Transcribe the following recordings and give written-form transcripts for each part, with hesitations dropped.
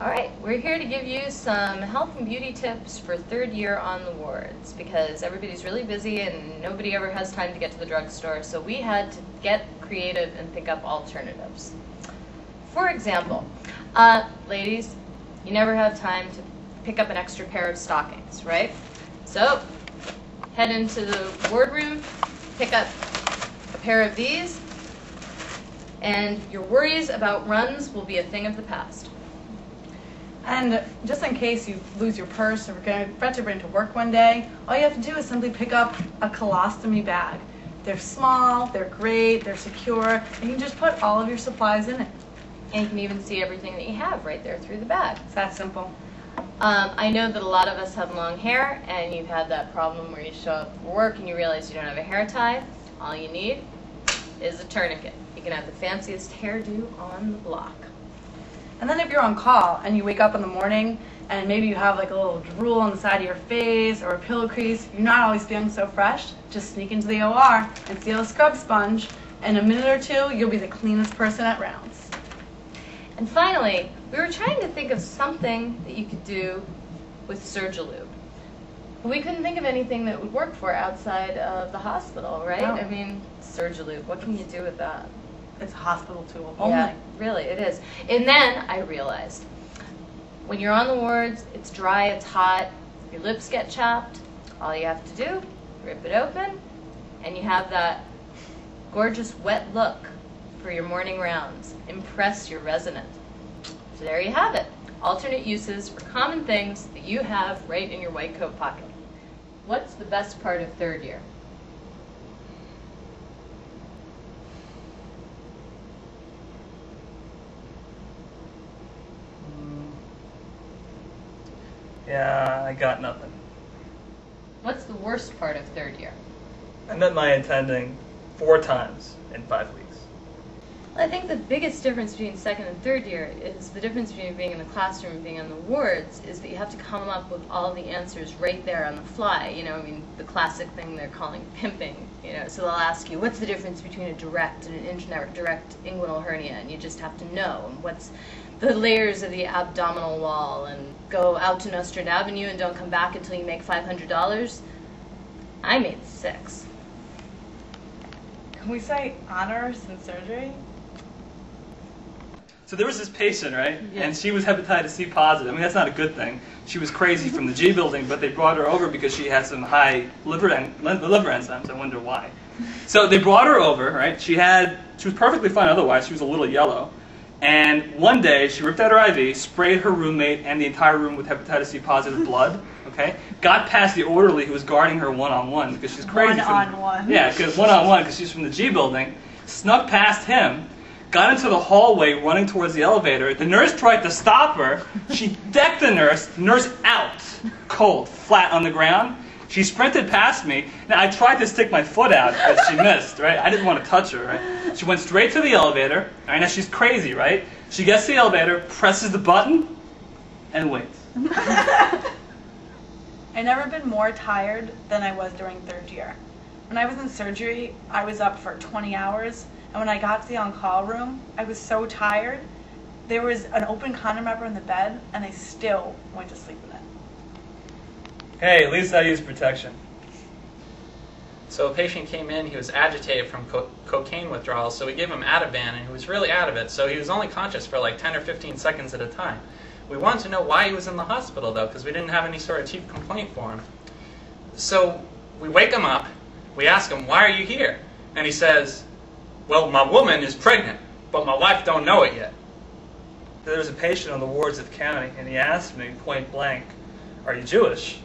Alright, we're here to give you some health and beauty tips for third year on the wards because everybody's really busy and nobody ever has time to get to the drugstore, so we had to get creative and think up alternatives. For example, ladies, you never have time to pick up an extra pair of stockings, right? So, head into the ward room, pick up a pair of these, and your worries about runs will be a thing of the past. And just in case you lose your purse or forget to bring it to work one day, all you have to do is simply pick up a colostomy bag. They're small, they're great, they're secure, and you can just put all of your supplies in it. And you can even see everything that you have right there through the bag. It's that simple. I know that a lot of us have long hair, and you've had that problem where you show up for work and you realize you don't have a hair tie. All you need is a tourniquet. You can have the fanciest hairdo on the block. And then if you're on call and you wake up in the morning and maybe you have like a little drool on the side of your face or a pillow crease, you're not always feeling so fresh, just sneak into the OR and steal a scrub sponge. In a minute or two, you'll be the cleanest person at rounds. And finally, we were trying to think of something that you could do with Surgilube. But we couldn't think of anything that would work for outside of the hospital, right? No. I mean, Surgilube, what can you do with that? It's a hospital tool only. Yeah, really, it is. And then I realized, when you're on the wards, it's dry, it's hot, your lips get chapped, all you have to do, rip it open, and you have that gorgeous wet look for your morning rounds. Impress your resident. So there you have it. Alternate uses for common things that you have right in your white coat pocket. What's the best part of third year? Yeah, I got nothing. What's the worst part of third year? I met my attending 4 times in 5 weeks. I think the biggest difference between second and third year is the difference between being in the classroom and being on the wards is that you have to come up with all the answers right there on the fly. You know, I mean, the classic thing they're calling pimping. You know, so they'll ask you, what's the difference between a direct and an indirect inguinal hernia? And you just have to know. And what's the layers of the abdominal wall? And go out to Nostrand Avenue and don't come back until you make $500. I made 6. Can we say honors in surgery? So there was this patient, right? Yeah. And she was hepatitis C positive. I mean, that's not a good thing. She was crazy from the G building, but they brought her over because she had some high liver enzymes. I wonder why. So they brought her over, right? She was perfectly fine otherwise. She was a little yellow. And one day, she ripped out her IV, sprayed her roommate and the entire room with hepatitis C positive blood, okay? Got past the orderly who was guarding her one-on-one because she's crazy. One-on-one. Yeah, because one-on-one because she's from the G building. Snuck past him, got into the hallway running towards the elevator. The nurse tried to stop her. She decked the nurse out, cold, flat on the ground. She sprinted past me. Now, I tried to stick my foot out, but she missed, right? I didn't want to touch her, right? She went straight to the elevator. All right, now she's crazy, right? She gets to the elevator, presses the button, and waits. I've never been more tired than I was during third year. When I was in surgery, I was up for 20 hours, and when I got to the on-call room, I was so tired. There was an open condom wrapper in the bed, and I still went to sleep in it. Hey, at least I use protection. So a patient came in, he was agitated from cocaine withdrawal, so we gave him Ativan, and he was really out of it, so he was only conscious for like 10 or 15 seconds at a time. We wanted to know why he was in the hospital, though, because we didn't have any sort of chief complaint for him. So we wake him up, we ask him, why are you here? And he says, well, my woman is pregnant, but my wife don't know it yet. There was a patient on the wards of the county, and he asked me point blank, are you Jewish?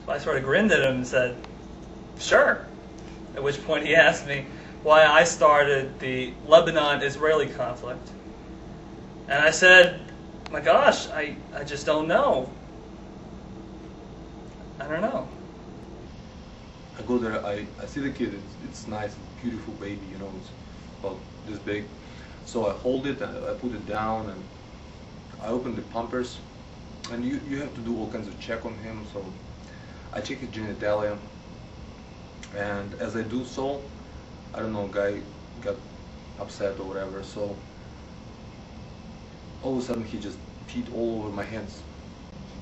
So I sort of grinned at him and said, sure. At which point he asked me why I started the Lebanon-Israeli conflict. And I said, my gosh, I just don't know. I don't know. I go there, I see the kid, it's nice, beautiful baby, you know, it's about this big. So I hold it, I put it down, and I open the pampers, and you have to do all kinds of check on him, so I check his genitalia, and as I do so, I don't know, guy got upset or whatever, so all of a sudden he just peed all over my hands.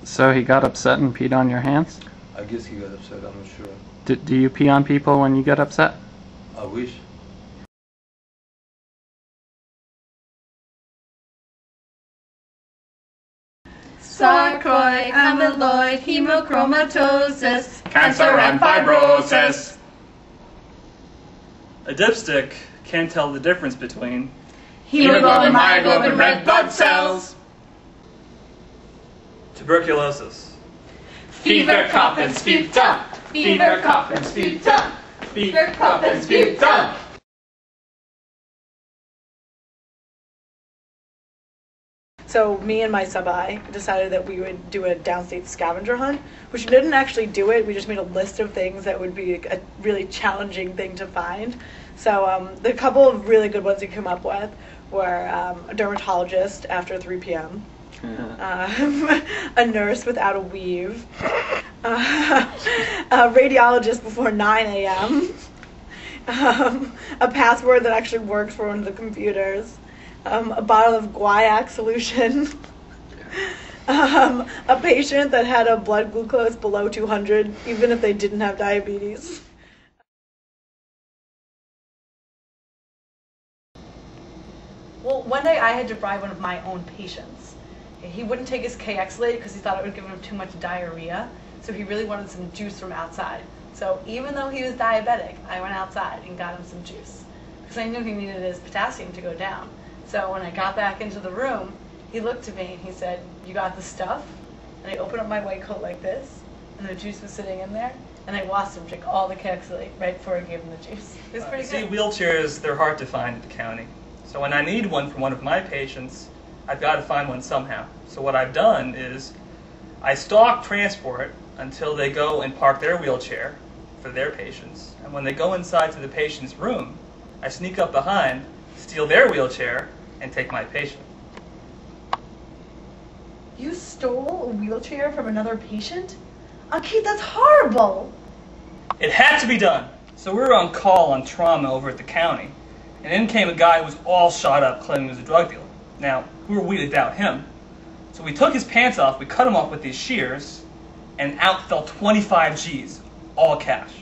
So he got upset and peed on your hands? I guess he got upset, I'm not sure. Do you pee on people when you get upset? I wish. Sarcoid, amyloid, hemochromatosis, Cancer and fibrosis. A dipstick can't tell the difference between hemoglobin, myoglobin, red blood cells, tuberculosis, fever, cough, and sputum, fever, cough, and sputum, fever, cough, and sputum. So me and my sub-I decided that we would do a downstate scavenger hunt, which we didn't actually do it. We just made a list of things that would be a really challenging thing to find. So the couple of really good ones we came up with were a dermatologist after 3 p.m., a nurse without a weave, a radiologist before 9 a.m., a password that actually works for one of the computers, a bottle of guaiac solution, a patient that had a blood glucose below 200, even if they didn't have diabetes. Well, one day I had to bribe one of my own patients. He wouldn't take his KX-Late because he thought it would give him too much diarrhea, so he really wanted some juice from outside. So even though he was diabetic, I went outside and got him some juice because I knew he needed his potassium to go down. So when I got back into the room, he looked at me and he said, "You got the stuff?" And I opened up my white coat like this, and the juice was sitting in there, and I watched him drink all the KX-Late right before I gave him the juice. It was pretty See, good. wheelchairs, they're hard to find at the county. So when I need one for one of my patients, I've got to find one somehow. So what I've done is I stalk transport until they go and park their wheelchair for their patients. And when they go inside to the patient's room, I sneak up behind, steal their wheelchair, and take my patient. You stole a wheelchair from another patient? Kate, that's horrible! It had to be done. So we were on call on trauma over at the county. And in came a guy who was all shot up claiming he was a drug dealer. Now, who were we to doubt him? So we took his pants off, we cut him off with these shears, and out fell 25 G's, all cash.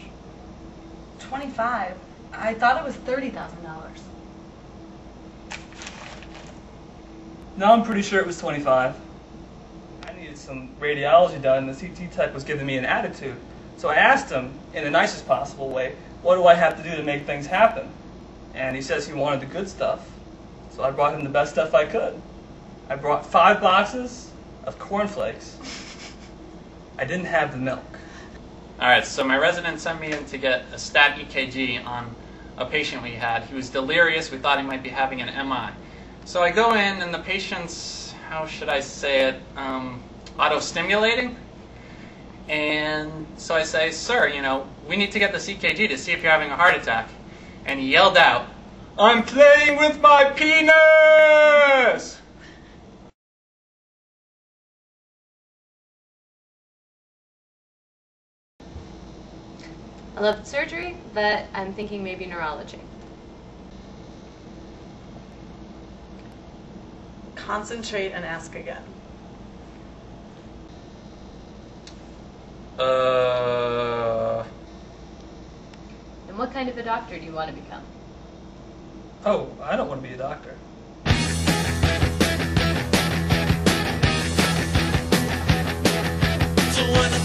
25? I thought it was $30,000. No, I'm pretty sure it was 25. I needed some radiology done, and the CT tech was giving me an attitude. So I asked him, in the nicest possible way, what do I have to do to make things happen? And he says he wanted the good stuff. So I brought him the best stuff I could. I brought 5 boxes of cornflakes. I didn't have the milk. Alright, so my resident sent me in to get a stat EKG on a patient we had. He was delirious. We thought he might be having an MI. So I go in and the patient's, how should I say it, auto-stimulating. And so I say, "Sir, we need to get this EKG to see if you're having a heart attack." And he yelled out, "I'm playing with my penis!" I loved surgery, but I'm thinking maybe neurology. Concentrate and ask again. And what kind of a doctor do you want to become? Oh, I don't want to be a doctor. So when I